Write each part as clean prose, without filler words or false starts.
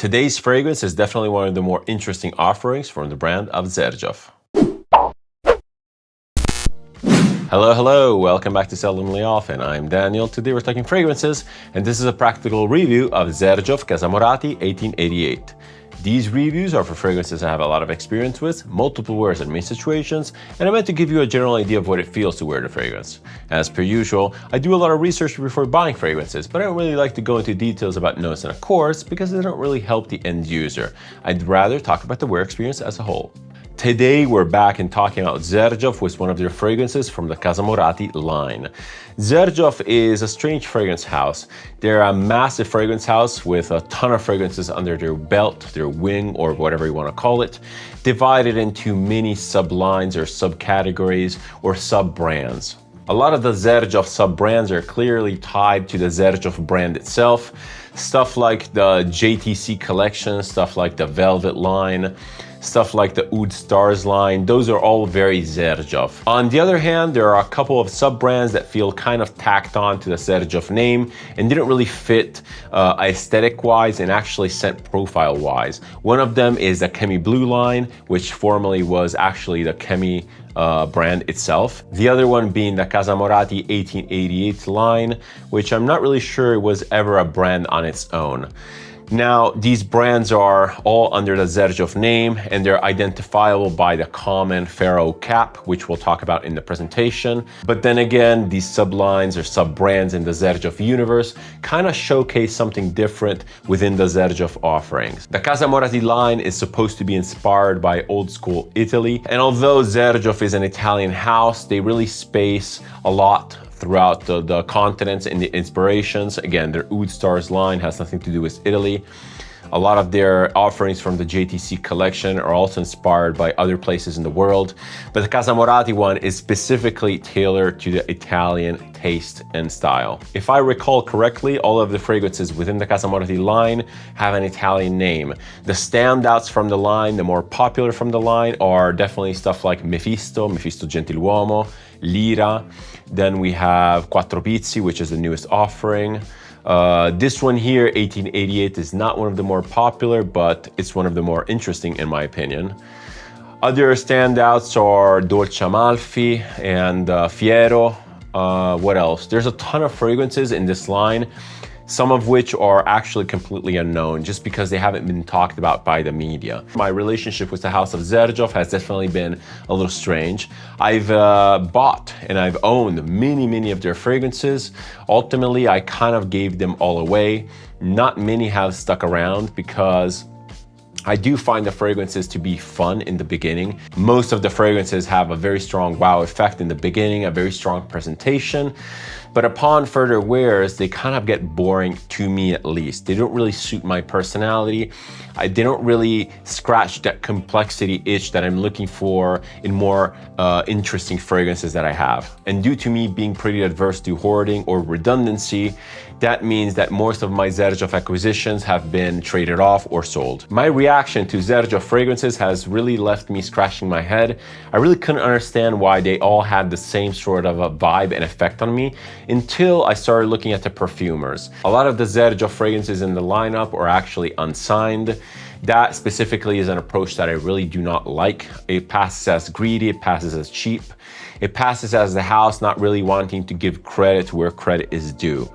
Today's fragrance is definitely one of the more interesting offerings from the brand of Xerjoff. Hello, welcome back to Seldomly Often. I'm Daniel. Today we're talking fragrances, and this is a practical review of Xerjoff Casamorati 1888. These reviews are for fragrances I have a lot of experience with, multiple wears in many situations, and I meant to give you a general idea of what it feels to wear the fragrance. As per usual, I do a lot of research before buying fragrances, but I don't really like to go into details about notes and accords because they don't really help the end user. I'd rather talk about the wear experience as a whole. Today we're back and talking about Xerjoff with one of their fragrances from the Kazam Morati line. Xerjoff is a strange fragrance house. They're a massive fragrance house with a ton of fragrances under their belt, their wing, or whatever you want to call it, divided into many sublines or subcategories or sub-brands. A lot of the Xerjoff sub-brands are clearly tied to the Xerjoff brand itself. Stuff like the JTC collection, stuff like the Velvet line, stuff like the Oud Stars line, those are all very Xerjoff. On the other hand, there are a couple of sub-brands that feel kind of tacked on to the Xerjoff name and didn't really fit aesthetic-wise and actually scent profile-wise. One of them is the Chemi Blue line, which formerly was actually the Chemi brand itself. The other one being the Casamorati 1888 line, which I'm not really sure was ever a brand on its own. Now, these brands are all under the Xerjoff name and they're identifiable by the common Pharaoh cap, which we'll talk about in the presentation. But then again, these sublines or sub-brands in the Xerjoff universe kind of showcase something different within the Xerjoff offerings. The Casamorati line is supposed to be inspired by old school Italy. And although Xerjoff is an Italian house, they really space a lot throughout the continents and the inspirations. Again, their Oud Stars line has nothing to do with Italy. A lot of their offerings from the JTC collection are also inspired by other places in the world, but the Casamorati one is specifically tailored to the Italian taste and style. If I recall correctly, all of the fragrances within the Casamorati line have an Italian name. The standouts from the line, the more popular from the line, are definitely stuff like Mephisto Gentiluomo, Lira. Then we have Quattro Pizzi, which is the newest offering. This one here, 1888, is not one of the more popular, but it's one of the more interesting in my opinion. Other standouts are Dolce Amalfi and Fiero. What else? There's a ton of fragrances in this line, some of which are actually completely unknown just because they haven't been talked about by the media. My relationship with the House of Xerjoff has definitely been a little strange. I've bought and I've owned many of their fragrances. Ultimately, I kind of gave them all away. Not many have stuck around because I do find the fragrances to be fun in the beginning. Most of the fragrances have a very strong wow effect in the beginning, a very strong presentation. But upon further wears, they kind of get boring to me at least. They don't really suit my personality. They don't really scratch that complexity itch that I'm looking for in more interesting fragrances that I have. And due to me being pretty adverse to hoarding or redundancy, that means that most of my Xerjoff acquisitions have been traded off or sold. My reaction to Xerjoff fragrances has really left me scratching my head. I really couldn't understand why they all had the same sort of a vibe and effect on me until I started looking at the perfumers. A lot of the Xerjoff fragrances in the lineup are actually unsigned. That specifically is an approach that I really do not like. It passes as greedy, it passes as cheap. It passes as the house not really wanting to give credit where credit is due.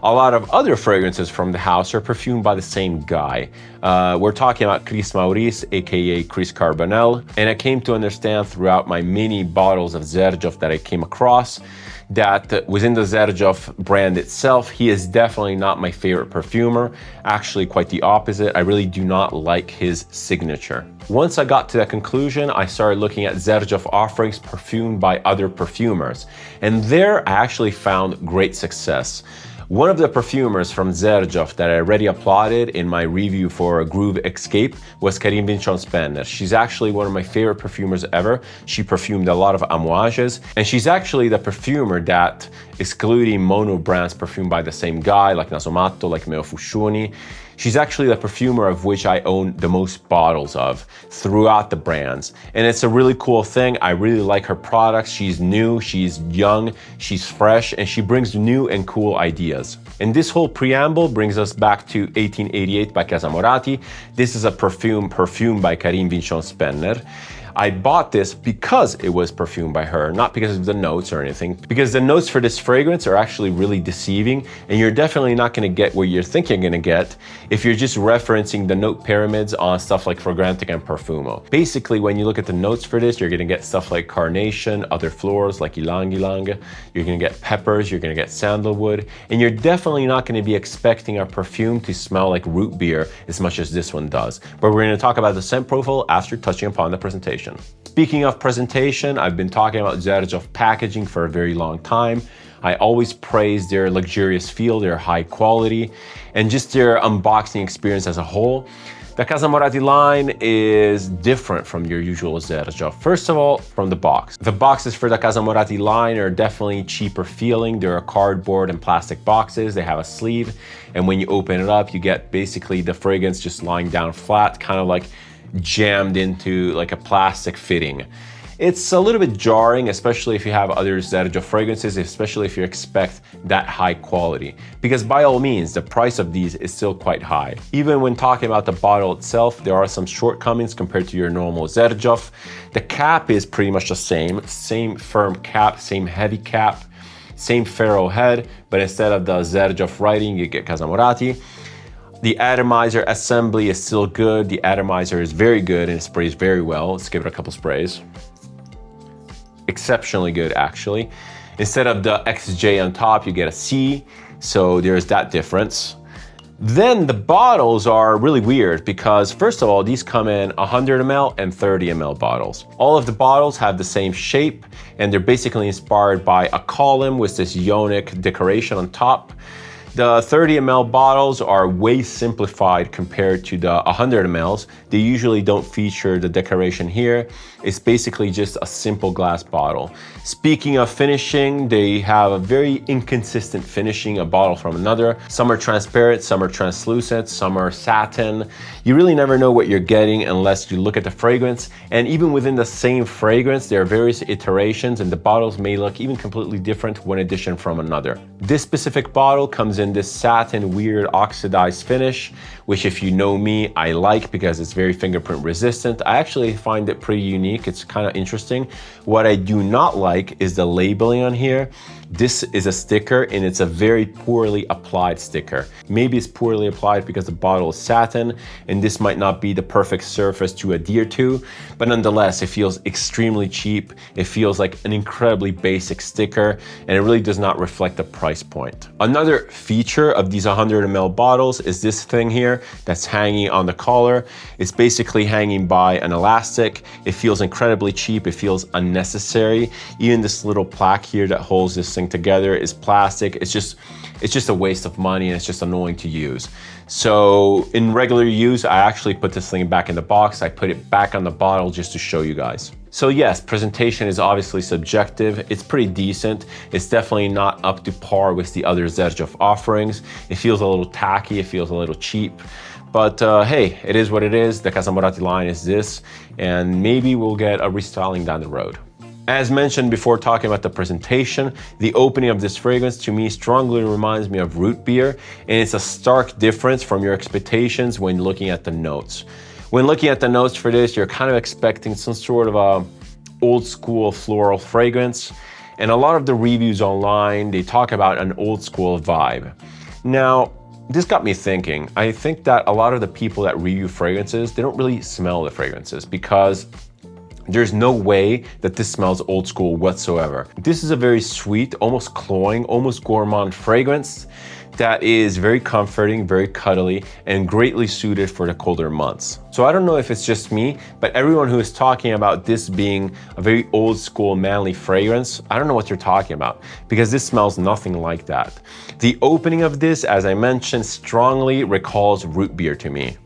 A lot of other fragrances from the house are perfumed by the same guy. We're talking about Chris Maurice, aka Chris Carbonell, and I came to understand throughout my many bottles of Xerjoff that I came across that within the Xerjoff brand itself, he is definitely not my favorite perfumer. Actually, quite the opposite. I really do not like his signature. Once I got to that conclusion, I started looking at Xerjoff offerings perfumed by other perfumers, and there I actually found great success. One of the perfumers from Xerjoff that I already applauded in my review for Groove Escape was Karine Vinchon-Spenner. She's actually one of my favorite perfumers ever. She perfumed a lot of amouages, and she's actually the perfumer that, excluding mono brands perfumed by the same guy, like Nasomatto, like Meo Fuscioni, She's actually the perfumer of which I own the most bottles of throughout the brands. And it's a really cool thing. I really like her products. She's new, she's young, she's fresh, and she brings new and cool ideas. And this whole preamble brings us back to 1888 by Kazam Morati. This is a Parfum by Karim Vinchon-Spenner. I bought this because it was perfumed by her, not because of the notes or anything, because the notes for this fragrance are actually really deceiving, and you're definitely not gonna get what you're thinking you're gonna get if you're just referencing the note pyramids on stuff like Fragrantica and Parfumo. Basically, when you look at the notes for this, you're gonna get stuff like carnation, other florals like ylang ylang, you're gonna get peppers, you're gonna get sandalwood, and you're definitely not gonna be expecting a perfume to smell like root beer as much as this one does. But we're gonna talk about the scent profile after touching upon the presentation. Speaking of presentation, I've been talking about Xerjoff packaging for a very long time. I always praise their luxurious feel, their high quality, and just their unboxing experience as a whole. The Kazam Morati line is different from your usual Xerjoff. First of all, from the box. The boxes for the Kazam Morati line are definitely cheaper feeling. They're cardboard and plastic boxes. They have a sleeve, and when you open it up, you get basically the fragrance just lying down flat, kind of like jammed into like a plastic fitting. It's a little bit jarring, especially if you have other Xerjoff fragrances, especially if you expect that high quality. Because by all means, the price of these is still quite high. Even when talking about the bottle itself, there are some shortcomings compared to your normal Xerjoff. The cap is pretty much the same firm cap, same heavy cap, same ferrule head, but instead of the Xerjoff writing, you get Kazam Morati. The atomizer assembly is still good. The atomizer is very good and it sprays very well. Let's give it a couple sprays. Exceptionally good, actually. Instead of the XJ on top, you get a C, so there's that difference. Then the bottles are really weird because first of all, these come in 100 ml and 30 ml bottles. All of the bottles have the same shape and they're basically inspired by a column with this ionic decoration on top. The 30 ml bottles are way simplified compared to the 100 mls. They usually don't feature the decoration here. It's basically just a simple glass bottle. Speaking of finishing, they have a very inconsistent finishing, a bottle from another. Some are transparent, some are translucent, some are satin. You really never know what you're getting unless you look at the fragrance. And even within the same fragrance, there are various iterations and the bottles may look even completely different one edition from another. This specific bottle comes in this satin weird oxidized finish, which if you know me, I like because it's very fingerprint resistant. I actually find it pretty unique. It's kind of interesting. What I do not like is the labeling on here. This is a sticker and it's a very poorly applied sticker. Maybe it's poorly applied because the bottle is satin and this might not be the perfect surface to adhere to, but nonetheless, it feels extremely cheap. It feels like an incredibly basic sticker and it really does not reflect the price point. Another feature of these 100 ml bottles is this thing here that's hanging on the collar. It's basically hanging by an elastic. It feels incredibly cheap. It feels unnecessary. Even this little plaque here that holds this thing together is plastic. It's just a waste of money and it's just annoying to use. So in regular use, I actually put this thing back in the box. I put it back on the bottle just to show you guys. So yes, presentation is obviously subjective. It's pretty decent. It's definitely not up to par with the other Xerjoff offerings. It feels a little tacky. It feels a little cheap. But hey, it is what it is. The Kazam Morati line is this, and maybe we'll get a restyling down the road. As mentioned before talking about the presentation, the opening of this fragrance to me strongly reminds me of root beer, and it's a stark difference from your expectations when looking at the notes. When looking at the notes for this, you're kind of expecting some sort of a old school floral fragrance, and a lot of the reviews online, they talk about an old school vibe. Now, this got me thinking. I think that a lot of the people that review fragrances, they don't really smell the fragrances because there's no way that this smells old school whatsoever. This is a very sweet, almost cloying, almost gourmand fragrance that is very comforting, very cuddly, and greatly suited for the colder months. So I don't know if it's just me, but everyone who is talking about this being a very old school manly fragrance, I don't know what you're talking about because this smells nothing like that. The opening of this, as I mentioned, strongly recalls root beer to me.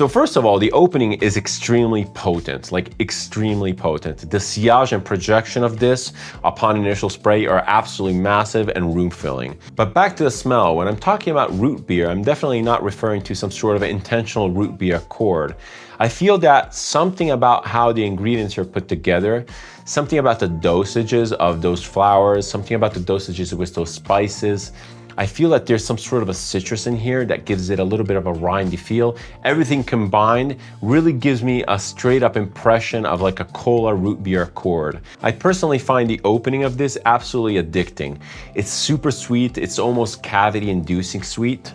So first of all, the opening is extremely potent, like extremely potent. The sillage and projection of this upon initial spray are absolutely massive and room filling. But back to the smell, when I'm talking about root beer, I'm definitely not referring to some sort of intentional root beer accord. I feel that something about how the ingredients are put together, something about the dosages of those flowers, something about the dosages with those spices, I feel that there's some sort of a citrus in here that gives it a little bit of a rindy feel. Everything combined really gives me a straight up impression of like a cola root beer accord. I personally find the opening of this absolutely addicting. It's super sweet, it's almost cavity inducing sweet,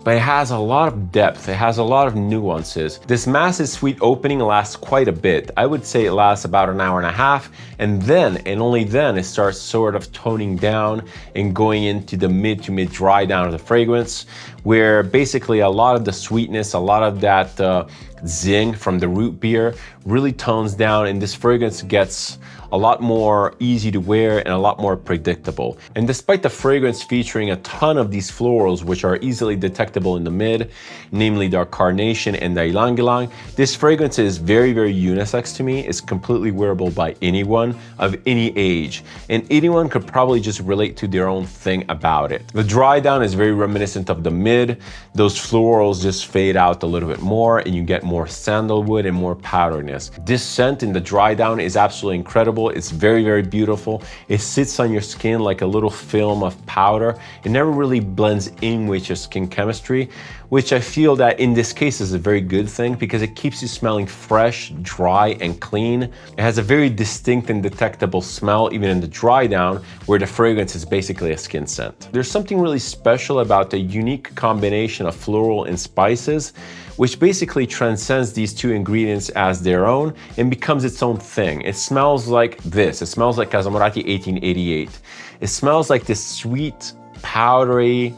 but it has a lot of depth, it has a lot of nuances. This massive sweet opening lasts quite a bit. I would say it lasts about an hour and a half, and then, and only then, it starts sort of toning down and going into the mid to mid dry down of the fragrance, where basically a lot of the sweetness, a lot of that zing from the root beer really tones down, and this fragrance gets a lot more easy to wear and a lot more predictable. And despite the fragrance featuring a ton of these florals, which are easily detectable in the mid, namely the carnation and the ylang ylang, this fragrance is very, very unisex to me. It's completely wearable by anyone of any age, and anyone could probably just relate to their own thing about it. The dry down is very reminiscent of the mid. Those florals just fade out a little bit more, and you get more sandalwood and more powderiness. This scent in the dry down is absolutely incredible. It's very, very beautiful. It sits on your skin like a little film of powder. It never really blends in with your skin chemistry, which I feel that in this case is a very good thing because it keeps you smelling fresh, dry, and clean. It has a very distinct and detectable smell even in the dry down, where the fragrance is basically a skin scent. There's something really special about the unique combination of floral and spices, which basically transcends these two ingredients as their own and becomes its own thing. It smells like this. It smells like Kazam Morati 1888. It smells like this sweet, powdery,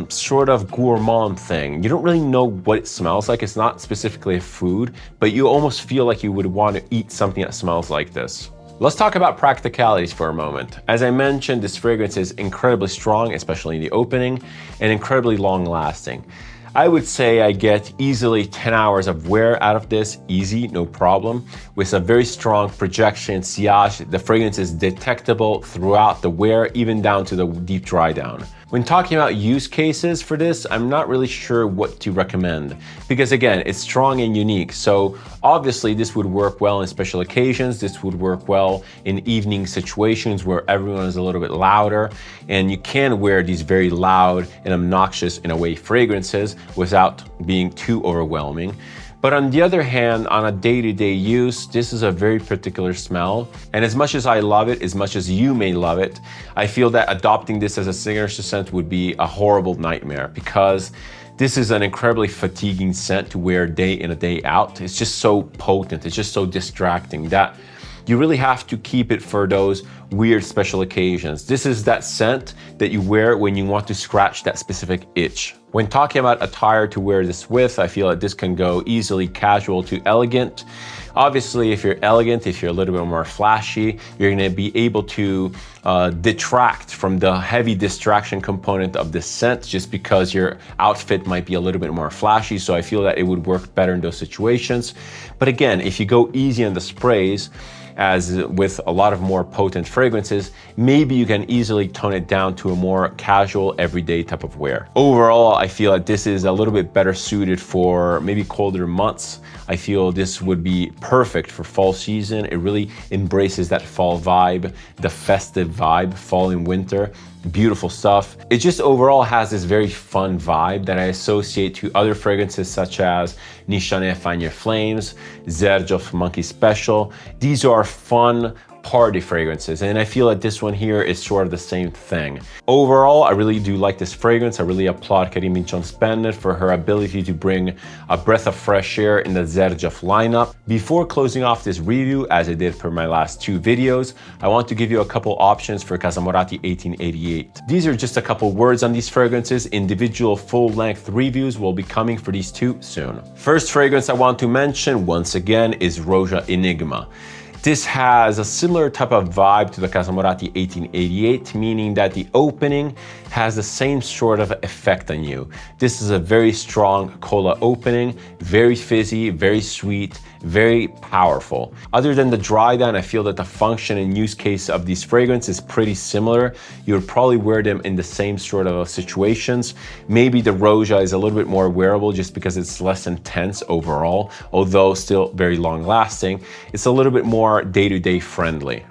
sort of gourmand thing. You don't really know what it smells like. It's not specifically a food, but you almost feel like you would want to eat something that smells like this. Let's talk about practicalities for a moment. As I mentioned, this fragrance is incredibly strong, especially in the opening, and incredibly long lasting. I would say I get easily 10 hours of wear out of this, easy, no problem. With a very strong projection, sillage, the fragrance is detectable throughout the wear, even down to the deep dry down. When talking about use cases for this, I'm not really sure what to recommend because again, it's strong and unique. So obviously this would work well in special occasions. This would work well in evening situations where everyone is a little bit louder, and you can wear these very loud and obnoxious in a way fragrances without being too overwhelming. But on the other hand, on a day-to-day use, this is a very particular smell. And as much as I love it, as much as you may love it, I feel that adopting this as a signature scent would be a horrible nightmare because this is an incredibly fatiguing scent to wear day in and day out. It's just so potent, it's just so distracting that you really have to keep it for those weird special occasions. This is that scent that you wear when you want to scratch that specific itch. When talking about attire to wear this with, I feel that this can go easily casual to elegant. Obviously, if you're elegant, if you're a little bit more flashy, you're gonna be able to detract from the heavy distraction component of this scent just because your outfit might be a little bit more flashy. So I feel that it would work better in those situations. But again, if you go easy on the sprays, as with a lot of more potent fragrances, maybe you can easily tone it down to a more casual, everyday type of wear. Overall, I feel like this is a little bit better suited for maybe colder months. I feel this would be perfect for fall season. It really embraces that fall vibe, the festive vibe, fall and winter. Beautiful stuff. It just overall has this very fun vibe that I associate to other fragrances such as Nishane Fan Your Flames, Xerjoff Monkey Special. These are fun party fragrances, and I feel that this one here is sort of the same thing. Overall, I really do like this fragrance. I really applaud Karim Binchon-Spendet for her ability to bring a breath of fresh air in the Xerjoff lineup. Before closing off this review, as I did for my last two videos, I want to give you a couple options for Kazam Morati 1888. These are just a couple words on these fragrances. Individual full-length reviews will be coming for these two soon. First fragrance I want to mention, once again, is Roja Enigma. This has a similar type of vibe to the Kazam Morati 1888, meaning that the opening has the same sort of effect on you. This is a very strong cola opening, very fizzy, very sweet, very powerful. Other than the dry down, I feel that the function and use case of these fragrances is pretty similar. You would probably wear them in the same sort of situations. Maybe the Roja is a little bit more wearable just because it's less intense overall, although still very long lasting. It's a little bit more day-to-day friendly.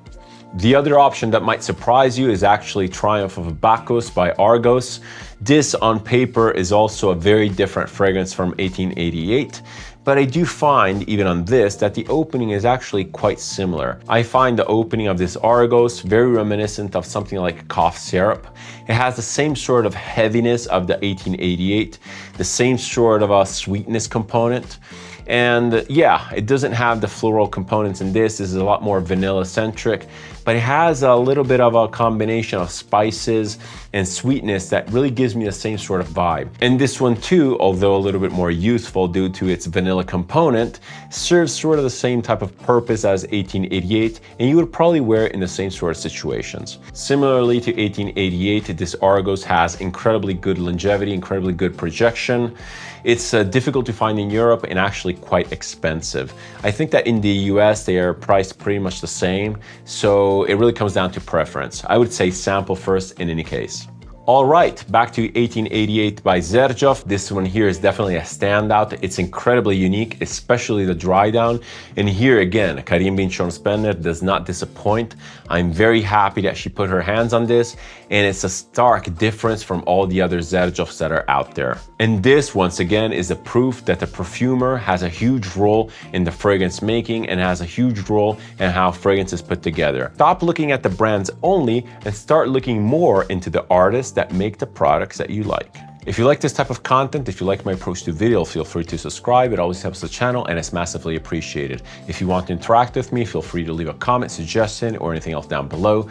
The other option that might surprise you is actually Triumph of Bacchus by Argos. This on paper is also a very different fragrance from 1888, but I do find even on this that the opening is actually quite similar. I find the opening of this Argos very reminiscent of something like cough syrup. It has the same sort of heaviness of the 1888, the same sort of a sweetness component. And yeah, it doesn't have the floral components in this. This is a lot more vanilla centric, but it has a little bit of a combination of spices and sweetness that really gives me the same sort of vibe. And this one too, although a little bit more youthful due to its vanilla component, serves sort of the same type of purpose as 1888, and you would probably wear it in the same sort of situations. Similarly to 1888, this Argos has incredibly good longevity, incredibly good projection. It's difficult to find in Europe and actually quite expensive. I think that in the US they are priced pretty much the same, so it really comes down to preference. I would say sample first in any case. All right, back to 1888 by Xerjoff. This one here is definitely a standout. It's incredibly unique, especially the dry down. And here again, Karim bin Schonspender does not disappoint. I'm very happy that she put her hands on this, and it's a stark difference from all the other Xerjoffs that are out there. And this, once again, is a proof that the perfumer has a huge role in the fragrance making and has a huge role in how fragrance is put together. Stop looking at the brands only and start looking more into the artists that make the products that you like. If you like this type of content, if you like my approach to video, feel free to subscribe. It always helps the channel and it's massively appreciated. If you want to interact with me, feel free to leave a comment, suggestion, or anything else down below.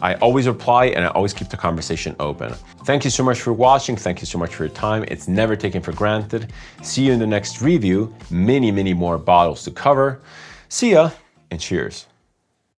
I always reply and I always keep the conversation open. Thank you so much for watching. Thank you so much for your time. It's never taken for granted. See you in the next review. Many more bottles to cover. See ya and cheers.